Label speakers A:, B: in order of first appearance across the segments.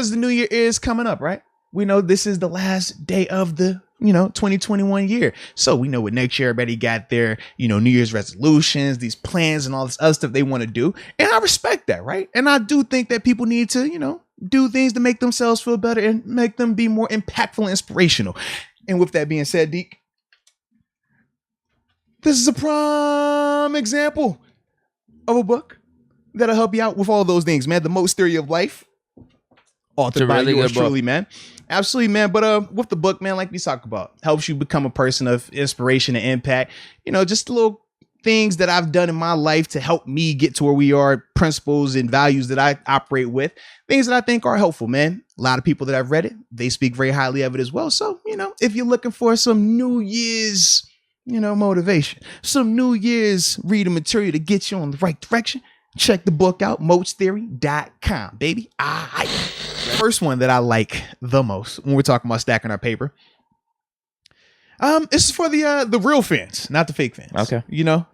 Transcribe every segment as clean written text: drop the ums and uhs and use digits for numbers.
A: because the new year is coming up, right? We know this is the last day of the 2021 year. So we know what next year everybody got their, New Year's resolutions, these plans and all this other stuff they want to do. And I respect that, right? And I do think that people need to, do things to make themselves feel better and make them be more impactful and inspirational. And with that being said, Deke, this is a prime example of a book that'll help you out with all those things, man. The Most Theory of Life, authored by yours truly, man. Absolutely, man. But with the book, man, like we talk about, helps you become a person of inspiration and impact. Just little things that I've done in my life to help me get to where we are, principles and values that I operate with, things that I think are helpful, man. A lot of people that I've read it, they speak very highly of it as well. So, if you're looking for some New Year's, motivation, some New Year's reading material to get you on the right direction, check the book out, moachtheory.com, baby. First one that I like the most when we're talking about stacking our paper. This is for the real fans, not the fake fans.
B: Okay.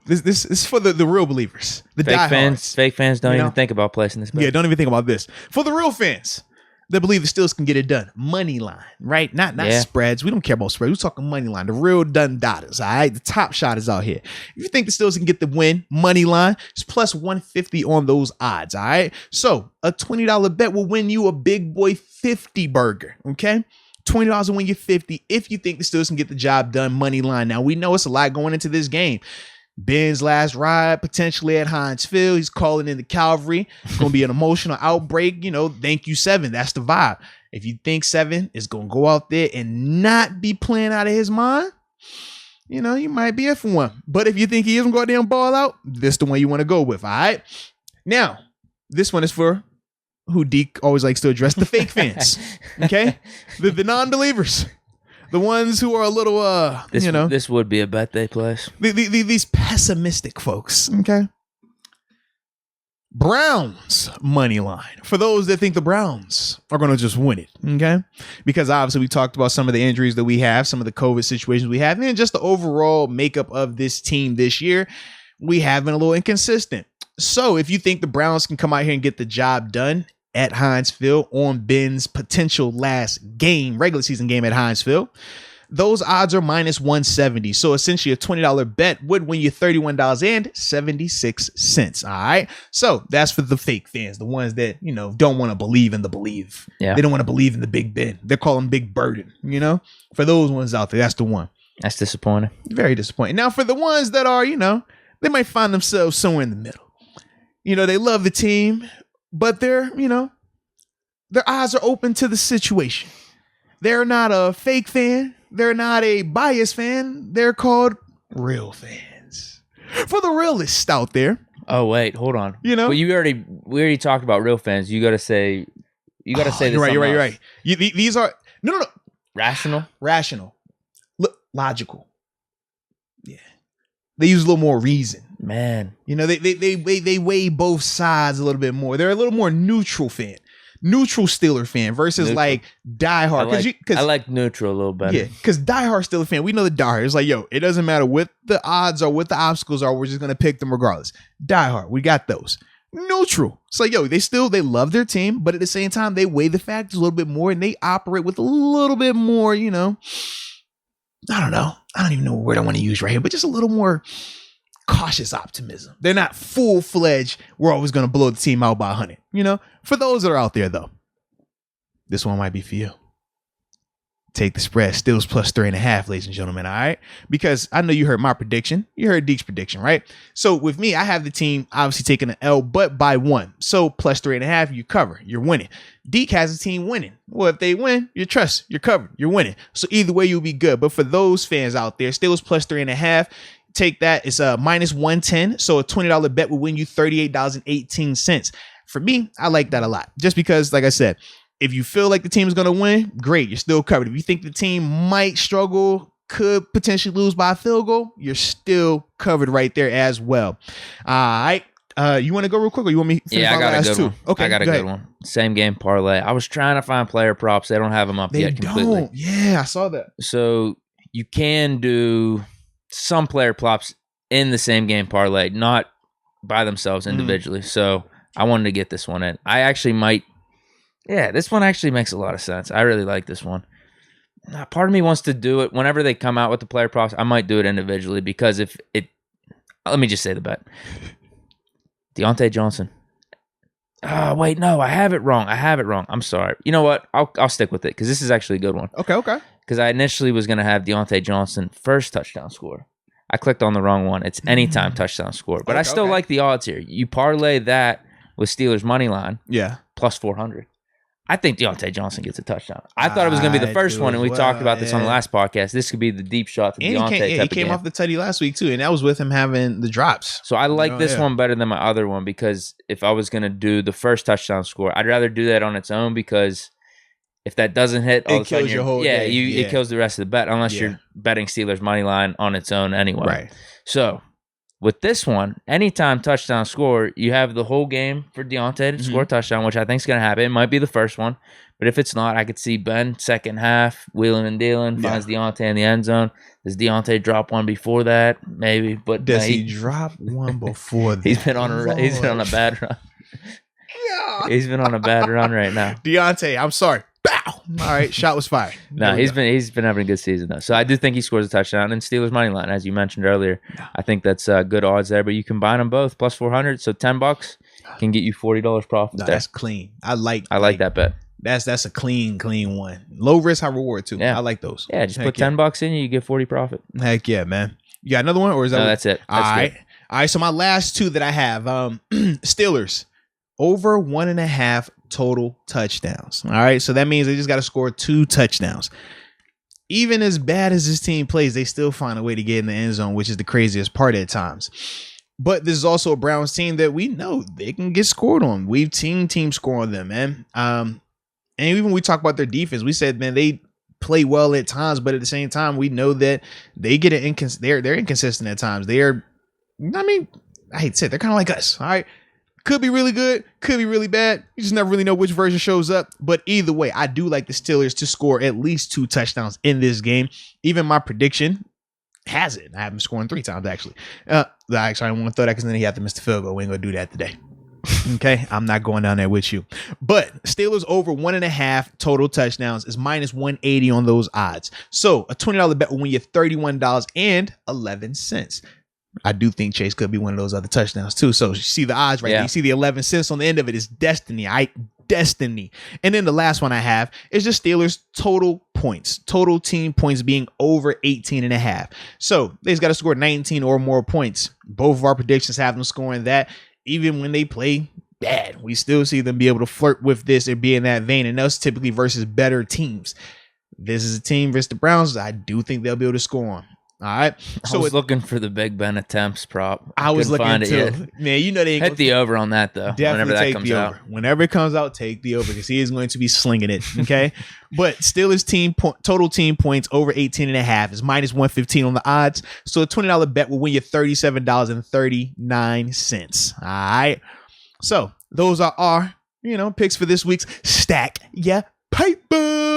A: This is for the real believers, the diehards.
B: Fake fans don't even think about placing this bet.
A: Yeah, don't even think about this. For the real fans that believe the Steelers can get it done. Money line, right? Not spreads. We don't care about spreads. We're talking money line. The real done dotters, all right? The top shot is out here. If you think the Steelers can get the win, money line, it's plus 150 on those odds, all right? So a $20 bet will win you a big boy 50 burger, okay? $20 will win you 50 if you think the Steelers can get the job done, money line. Now, we know it's a lot going into this game. Ben's last ride, potentially at Heinz Field. He's calling in the cavalry. It's going to be an emotional outbreak. Thank you, 7. That's the vibe. If you think 7 is going to go out there and not be playing out of his mind, you might be in for one. But if you think he isn't going to ball out, this is the one you want to go with, all right? Now, this one is for who Deke always likes to address, the fake fans, okay? The non-believers. The ones who are a little,
B: This would be a bet they place.
A: These pessimistic folks, okay? Browns money line. For those that think the Browns are going to just win it, okay? Because obviously we talked about some of the injuries that we have, some of the COVID situations we have, and just the overall makeup of this team this year. We have been a little inconsistent. So if you think the Browns can come out here and get the job done at Heinz Field on Ben's potential last game, regular season game at Heinz Field, those odds are minus 170. So essentially a $20 bet would win you $31.76. All right. So that's for the fake fans, the ones that, don't want to believe in the believe.
B: Yeah.
A: They don't want to believe in the Big Ben. They're calling Big Burden, for those ones out there. That's the one.
B: That's disappointing.
A: Very disappointing. Now for the ones that are, they might find themselves somewhere in the middle. They love the team, but they're, their eyes are open to the situation. They're not a fake fan. They're not a biased fan. They're called real fans. For the realists out there.
B: Oh, wait, hold on. But we already talked about real fans. You got to say this.
A: You're right. These are, no.
B: Rational.
A: Logical. Yeah. They use a little more reason.
B: Man.
A: They weigh both sides a little bit more. They're a little more neutral Steeler fan versus like diehard.
B: I like neutral a little better.
A: Yeah, because diehard Steeler fan, we know the diehard. It's like, it doesn't matter what the odds are, what the obstacles are. We're just going to pick them regardless. Diehard, we got those. Neutral. It's like, they love their team, but at the same time, they weigh the factors a little bit more and they operate with a little bit more, I don't know. I don't even know what word I want to use right here, but just a little more cautious optimism. They're not full-fledged, we're always going to blow the team out by 100. For those that are out there, though, this one might be for you. Take the spread. Steelers plus 3.5, ladies and gentlemen, all right? Because I know you heard my prediction. You heard Deke's prediction, right? So with me, I have the team obviously taking an L, but by 1. So plus 3.5, you cover. You're winning. Deke has a team winning. Well, if they win, you're covered. You're winning. So either way, you'll be good. But for those fans out there, Steelers plus 3.5, take that. It's a minus 110. So a $20 bet will win you $38.18. For me, I like that a lot. Just because, like I said, if you feel like the team is going to win, great. You're still covered. If you think the team might struggle, could potentially lose by a field goal, you're still covered right there as well. All right. You want to go real quick or you want me to finish
B: I got a good one.
A: Okay,
B: I got a good one. Same game parlay. I was trying to find player props. They don't have them up yet completely.
A: Yeah, I saw that.
B: So you can do some player props in the same game parlay, not by themselves individually. So I wanted to get this one in. I actually might Yeah, this one actually makes a lot of sense. I really like this one. Now, part of me wants to do it whenever they come out with the player props. I might do it individually because if it, let me just say the bet. Deontay Johnson. Oh, wait, no, I have it wrong. I'm sorry. You know what? I'll stick with it because this is actually a good one.
A: Okay.
B: Because I initially was going to have Deontay Johnson first touchdown score. I clicked on the wrong one. It's anytime touchdown score. But I still like the odds here. You parlay that with Steelers money line.
A: Yeah.
B: Plus 400. I think Deontay Johnson gets a touchdown. I thought it was going to be the first one, and we talked about this on the last podcast. This could be the deep shot to Deontay.
A: He came off the tutty last week, too, and that was with him having the drops.
B: So I like this one better than my other one because if I was going to do the first touchdown score, I'd rather do that on its own because if that doesn't hit, all
A: it kills your whole day.
B: It kills the rest of the bet unless you're betting Steelers money line on its own anyway.
A: Right.
B: So with this one, anytime touchdown score, you have the whole game for Deontay to score a touchdown, which I think is going to happen. It might be the first one, but if it's not, I could see Ben second half wheeling and dealing, finds Deontay in the end zone. Does Deontay drop one before that? Maybe, but
A: does he drop one before that?
B: He's been on a bad run.
A: Yeah.
B: He's been on a bad run right now.
A: Deontay, I'm sorry. Bow. All right, shot was fired.
B: No, he's been having a good season though. So I do think he scores a touchdown. And Steelers money line, as you mentioned earlier, I think that's good odds there. But you combine them both plus 400, so $10 can get you $40 profit.
A: That's clean. I like
B: that bet.
A: That's a clean one. Low risk, high reward too. Yeah. I like those.
B: Yeah, just put $10 in, you get 40 profit.
A: Heck yeah, man. You got another one, or is that?
B: No, that's it.
A: All right. So my last two that I have, Steelers over 1.5 total touchdowns. All right. So that means they just got to score 2 touchdowns. Even as bad as this team plays, they still find a way to get in the end zone, which is the craziest part at times. But this is also a Browns team that we know they can get scored on. We've seen teams score on them, man. And even when we talk about their defense, we said, man, they play well at times, but at the same time, we know that they get they're inconsistent at times. I hate to say it, they're kind of like us. All right. Could be really good, could be really bad. You just never really know which version shows up. But either way, I do like the Steelers to score at least 2 touchdowns in this game. Even my prediction has it. I have them scoring 3 times, actually. Actually, I don't want to throw that because then he had to miss the field goal. We ain't going to do that today. Okay, I'm not going down there with you. But Steelers over 1.5 total touchdowns is minus 180 on those odds. So a $20 bet will win you $31.11. I do think Chase could be one of those other touchdowns too. So you see the odds right there. You see the 11 cents on the end of it is destiny. Destiny. And then the last one I have is just Steelers total points, total team points being over 18.5. So they just got to score 19 or more points. Both of our predictions have them scoring that. Even when they play bad, we still see them be able to flirt with this and be in that vein. And that's typically versus better teams. This is a team versus the Browns. I do think they'll be able to score on. All right.
B: So I was looking for the Big Ben attempts prop.
A: I was looking too. Man, you know they ain't
B: hit the over on that though.
A: Whenever that comes out. Whenever it comes out, take the over because he is going to be slinging it. Okay. But Steelers total team points over 18.5 is minus 115 on the odds. So a $20 bet will win you $37.39. All right. So those are our picks for this week's Stack Ya Paper.